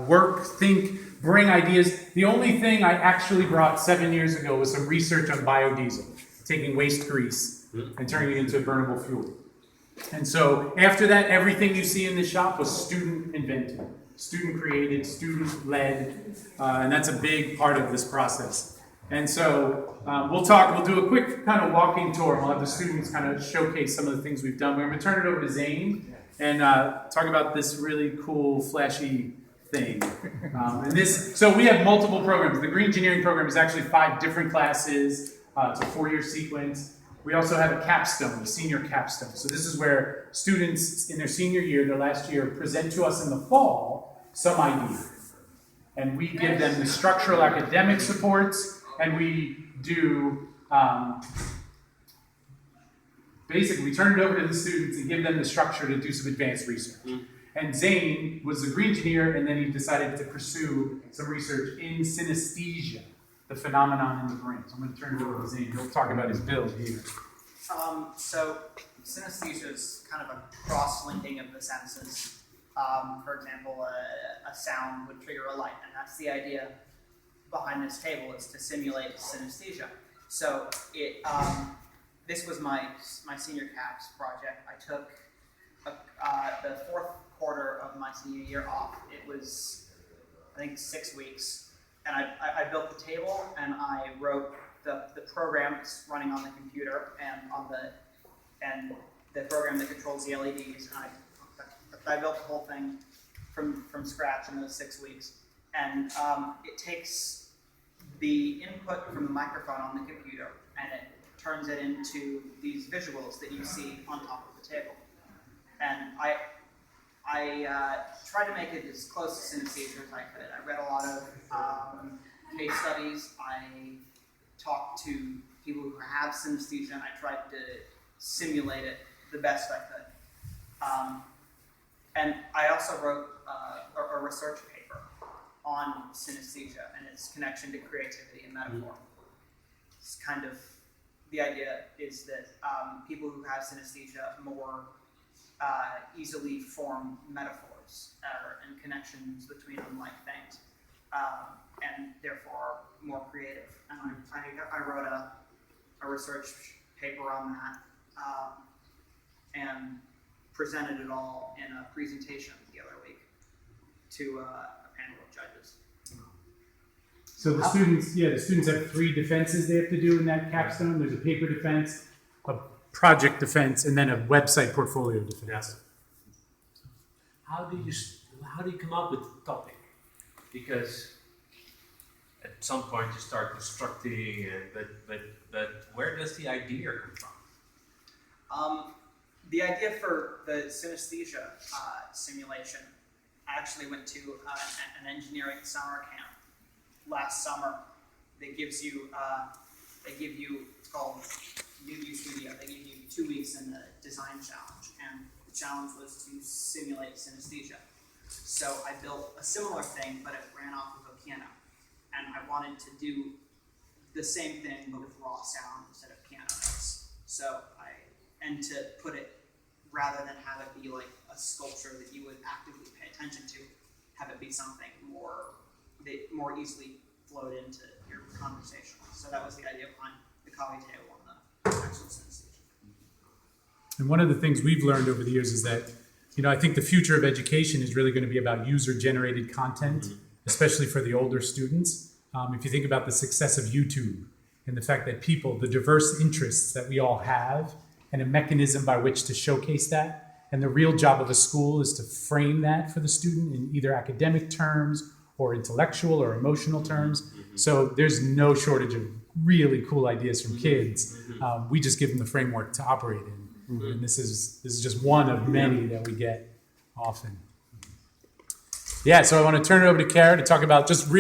work, think, bring ideas. The only thing I actually brought 7 years ago was some research on biodiesel, taking waste grease and turning it into burnable fuel. And so after that, everything you see in this shop was student invented, student created, student led, and that's a big part of this process. And so we'll do a quick kind of walking tour. We'll have the students kind of showcase some of the things we've done. We're going to turn it over to Zane and talk about this really cool, flashy thing. So we have multiple programs. The Green Engineering program is actually 5 different classes. It's a 4-year sequence. We also have a capstone, a senior capstone. So this is where students in their senior year, their last year, present to us in the fall some idea. And we give them the structural academic supports, and we do, basically, we turn it over to the students and give them the structure to do some advanced research. And Zane was a green engineer, and then he decided to pursue some research in synesthesia, the phenomenon in the brain. So I'm going to turn it over to Zane. He'll talk about his build here. So synesthesia is kind of a cross-linking of the senses. For example, a sound would trigger a light, and that's the idea behind this table, is to simulate synesthesia. So this was my senior CAPS project. I took the 4th quarter of my senior year off. It was, I think, 6 weeks. And I built the table, and I wrote the program that's running on the computer and the program that controls the LEDs. And I built the whole thing from scratch in those 6 weeks. And it takes the input from the microphone on the computer, and it turns it into these visuals that you see on top of the table. And I tried to make it as close to synesthesia as I could. I read a lot of case studies. I talked to people who have synesthesia, and I tried to simulate it the best I could. And I also wrote a research paper on synesthesia and its connection to creativity and metaphor. It's kind of, the idea is that people who have synesthesia more easily form metaphors and connections between unlike things, and therefore more creative. And I wrote a research paper on that and presented it all in a presentation the other week to a panel of judges. So the students have 3 defenses they have to do in that capstone. There's a paper defense, a project defense, and then a website portfolio defense. How do you come up with the topic? Because at some point you start constructing, but where does the idea come from? The idea for the synesthesia simulation, I actually went to an engineering summer camp last summer that gives you, it's called UU Studio. They give you 2 weeks in the design challenge, and the challenge was to simulate synesthesia. So I built a similar thing, but it ran off of a piano, and I wanted to do the same thing but with raw sound instead of piano notes. And to put it, rather than have it be like a sculpture that you would actively pay attention to, have it be something that more easily flowed into your conversation. So that was the idea behind the coffee table and the actual synesthesia. And one of the things we've learned over the years is that, I think the future of education is really going to be about user-generated content, especially for the older students. If you think about the success of YouTube and the fact that the diverse interests that we all have, and a mechanism by which to showcase that. And the real job of a school is to frame that for the student in either academic terms or intellectual or emotional terms. So there's no shortage of really cool ideas from kids. We just give them the framework to operate in. And this is just one of many that we get often. Yeah, so I want to turn it over to Kara to talk about just real